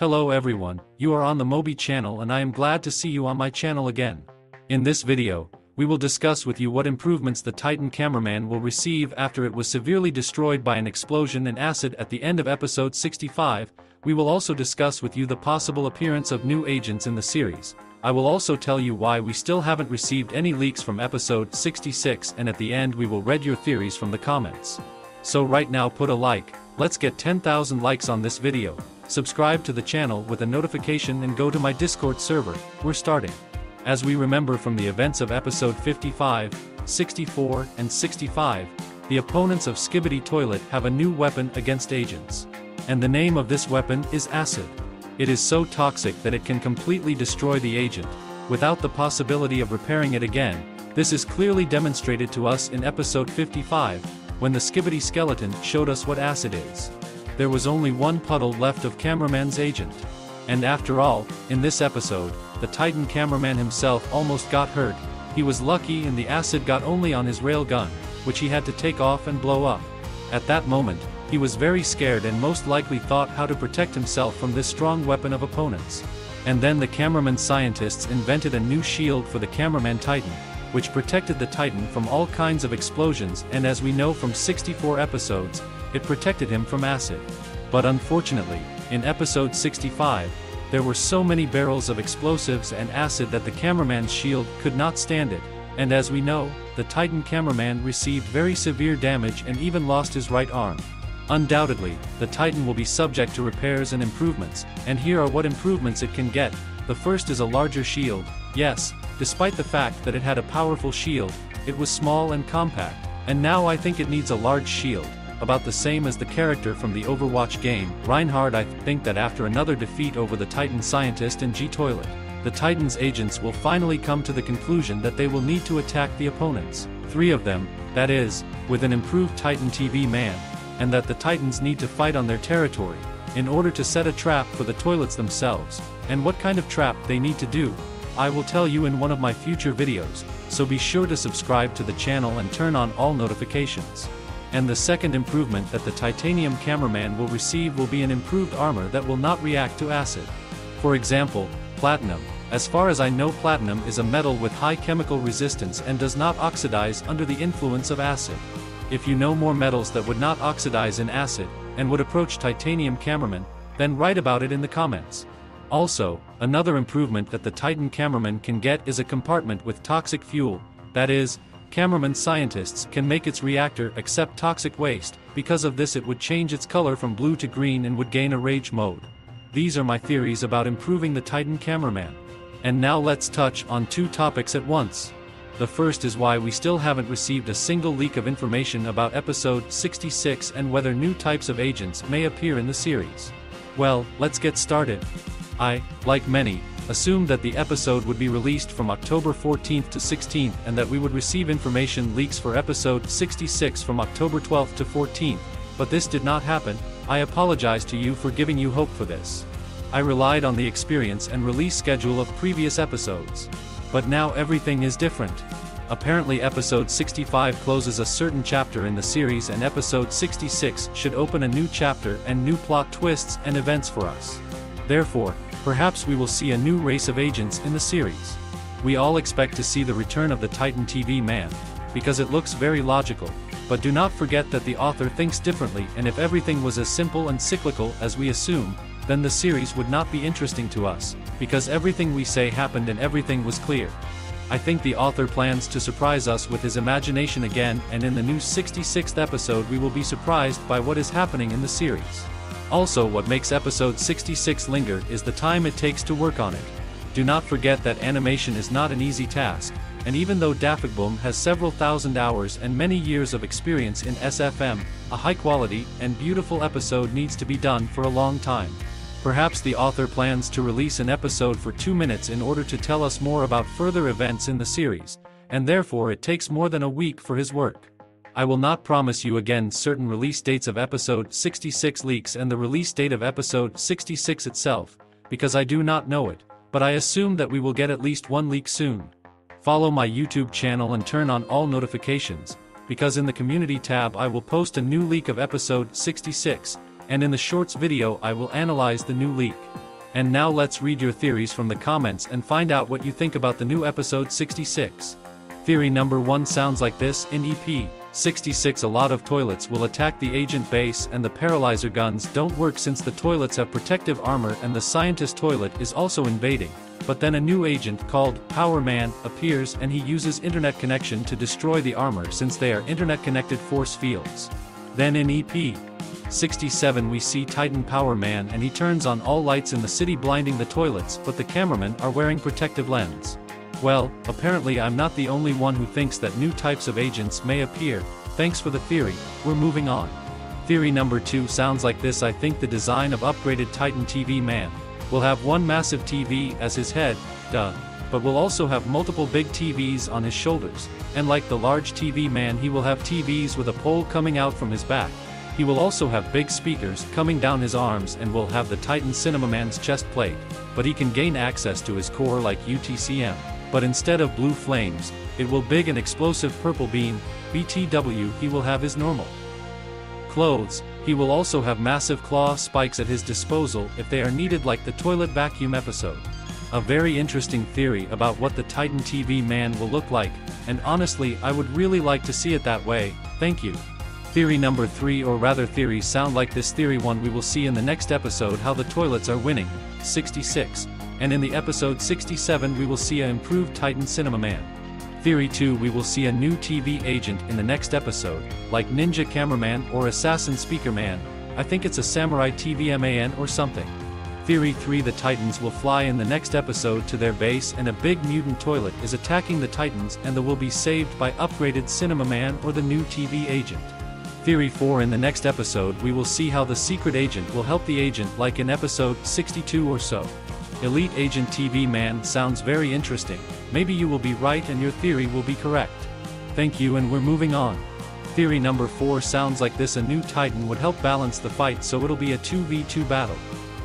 Hello everyone, you are on the Mobi channel and I am glad to see you on my channel again. In this video, we will discuss with you what improvements the Titan cameraman will receive after it was severely destroyed by an explosion and acid at the end of episode 65. We will also discuss with you the possible appearance of new agents in the series. I will also tell you why we still haven't received any leaks from episode 66, and at the end we will read your theories from the comments. So right now put a like, let's get 10,000 likes on this video. Subscribe to the channel with a notification and go to my Discord server. We're starting. As we remember from the events of episode 55, 64, and 65, the opponents of Skibidi Toilet have a new weapon against agents. And the name of this weapon is acid. It is so toxic that it can completely destroy the agent, without the possibility of repairing it again. This is clearly demonstrated to us in episode 55, when the Skibidi skeleton showed us what acid is. There was only one puddle left of cameraman's agent. And after all, in this episode, the Titan cameraman himself almost got hurt. He was lucky and the acid got only on his rail gun, which he had to take off and blow up. At that moment, he was very scared and most likely thought how to protect himself from this strong weapon of opponents. And then the cameraman scientists invented a new shield for the cameraman Titan, which protected the Titan from all kinds of explosions, and as we know from 64 episodes, it protected him from acid. But unfortunately, in episode 65, there were so many barrels of explosives and acid that the cameraman's shield could not stand it, and as we know, the Titan cameraman received very severe damage and even lost his right arm. Undoubtedly, the Titan will be subject to repairs and improvements, and here are what improvements it can get. The first is a larger shield. Yes, despite the fact that it had a powerful shield, it was small and compact, and now I think it needs a large shield, about the same as the character from the Overwatch game, Reinhardt. I think that after another defeat over the Titan scientist in G-Toilet, the Titan's agents will finally come to the conclusion that they will need to attack the opponents, 3 of them, that is, with an improved Titan TV man, and that the Titans need to fight on their territory, in order to set a trap for the toilets themselves, and what kind of trap they need to do, I will tell you in one of my future videos, so be sure to subscribe to the channel and turn on all notifications. And the second improvement that the titanium cameraman will receive will be an improved armor that will not react to acid. For example, platinum. As far as I know, platinum is a metal with high chemical resistance and does not oxidize under the influence of acid. If you know more metals that would not oxidize in acid, and would approach titanium cameraman, then write about it in the comments. Also, another improvement that the Titan cameraman can get is a compartment with toxic fuel, that is, cameraman scientists can make its reactor accept toxic waste. Because of this it would change its color from blue to green and would gain a rage mode. These are my theories about improving the Titan cameraman. And now let's touch on 2 topics at once. The first is why we still haven't received a single leak of information about episode 66 and whether new types of agents may appear in the series. Well, let's get started. I, like many, assumed that the episode would be released from October 14th to 16th and that we would receive information leaks for episode 66 from October 12th to 14th, but this did not happen. I apologize to you for giving you hope for this. I relied on the experience and release schedule of previous episodes. But now everything is different. Apparently episode 65 closes a certain chapter in the series and episode 66 should open a new chapter and new plot twists and events for us. Therefore, perhaps we will see a new race of agents in the series. We all expect to see the return of the Titan TV man, because it looks very logical, but do not forget that the author thinks differently, and if everything was as simple and cyclical as we assume, then the series would not be interesting to us, because everything we say happened and everything was clear. I think the author plans to surprise us with his imagination again, and in the new 66th episode we will be surprised by what is happening in the series. Also, what makes episode 66 linger is the time it takes to work on it. Do not forget that animation is not an easy task, and even though DaFuq has several thousand hours and many years of experience in SFM, a high-quality and beautiful episode needs to be done for a long time. Perhaps the author plans to release an episode for 2 minutes in order to tell us more about further events in the series, and therefore it takes more than a week for his work. I will not promise you again certain release dates of episode 66 leaks and the release date of episode 66 itself, because I do not know it, but I assume that we will get at least one leak soon. Follow my YouTube channel and turn on all notifications, because in the community tab I will post a new leak of episode 66, and in the shorts video I will analyze the new leak. And now let's read your theories from the comments and find out what you think about the new episode 66. Theory number 1 sounds like this: in EP 66 a lot of toilets will attack the agent base and the paralyzer guns don't work since the toilets have protective armor and the scientist toilet is also invading. But then a new agent called Power Man appears and he uses internet connection to destroy the armor since they are internet connected force fields. Then in EP 67 we see Titan Power Man and he turns on all lights in the city blinding the toilets, but the cameramen are wearing protective lens. Well, apparently I'm not the only one who thinks that new types of agents may appear. Thanks for the theory, we're moving on. Theory number 2 sounds like this: I think the design of upgraded Titan TV Man will have one massive TV as his head, but will also have multiple big TVs on his shoulders, and like the large TV man he will have TVs with a pole coming out from his back. He will also have big speakers coming down his arms and will have the Titan CAMERAMAN's chest plate, but he can gain access to his core like UTCM. But instead of blue flames, it will big and explosive purple beam, BTW. He will have his normal clothes. He will also have massive claw spikes at his disposal if they are needed, like the toilet vacuum episode. A very interesting theory about what the Titan TV Man will look like, and honestly I would really like to see it that way. Thank you. Theory number 3, or rather theories sound like this: theory 1, we will see in the next episode how the toilets are winning, 66, and in the episode 67 we will see an improved Titan CAMERAMAN. Theory 2, we will see a new TV agent in the next episode, like Ninja Cameraman or Assassin Speaker Man. I think it's a Samurai TV Man or something. Theory 3, the Titans will fly in the next episode to their base and a big mutant toilet is attacking the Titans and they will be saved by upgraded CAMERAMAN or the new TV agent. Theory 4, in the next episode we will see how the secret agent will help the agent, like in episode 62 or so. Elite Agent TV Man sounds very interesting. Maybe you will be right and your theory will be correct. Thank you, and we're moving on. Theory number 4 sounds like this: a new Titan would help balance the fight, so it'll be a 2v2 battle.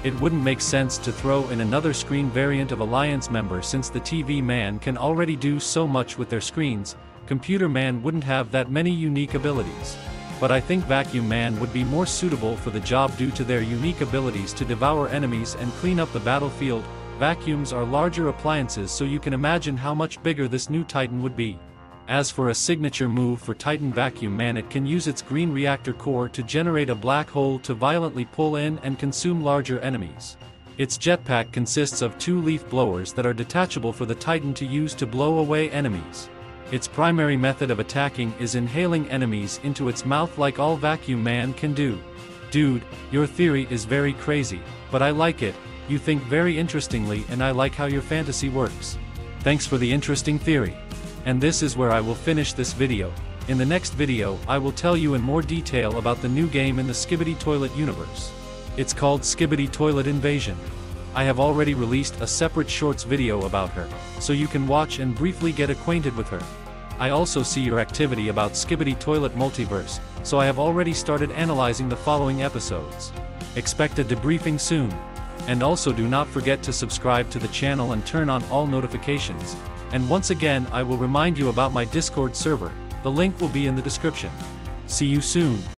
It wouldn't make sense to throw in another screen variant of Alliance member since the TV Man can already do so much with their screens. Computer Man wouldn't have that many unique abilities. But I think Vacuum Man would be more suitable for the job due to their unique abilities to devour enemies and clean up the battlefield. Vacuums are larger appliances, so you can imagine how much bigger this new Titan would be. As for a signature move for Titan Vacuum Man, it can use its green reactor core to generate a black hole to violently pull in and consume larger enemies. Its jetpack consists of 2 leaf blowers that are detachable for the Titan to use to blow away enemies. Its primary method of attacking is inhaling enemies into its mouth like all Vacuum Man can do. Dude, your theory is very crazy, but I like it. You think very interestingly and I like how your fantasy works. Thanks for the interesting theory. And this is where I will finish this video. In the next video I will tell you in more detail about the new game in the Skibidi Toilet universe. It's called Skibidi Toilet Invasion. I have already released a separate shorts video about her, so you can watch and briefly get acquainted with her. I also see your activity about Skibidi Toilet Multiverse, so I have already started analyzing the following episodes. Expect a debriefing soon. And also do not forget to subscribe to the channel and turn on all notifications. And once again I will remind you about my Discord server. The link will be in the description. See you soon.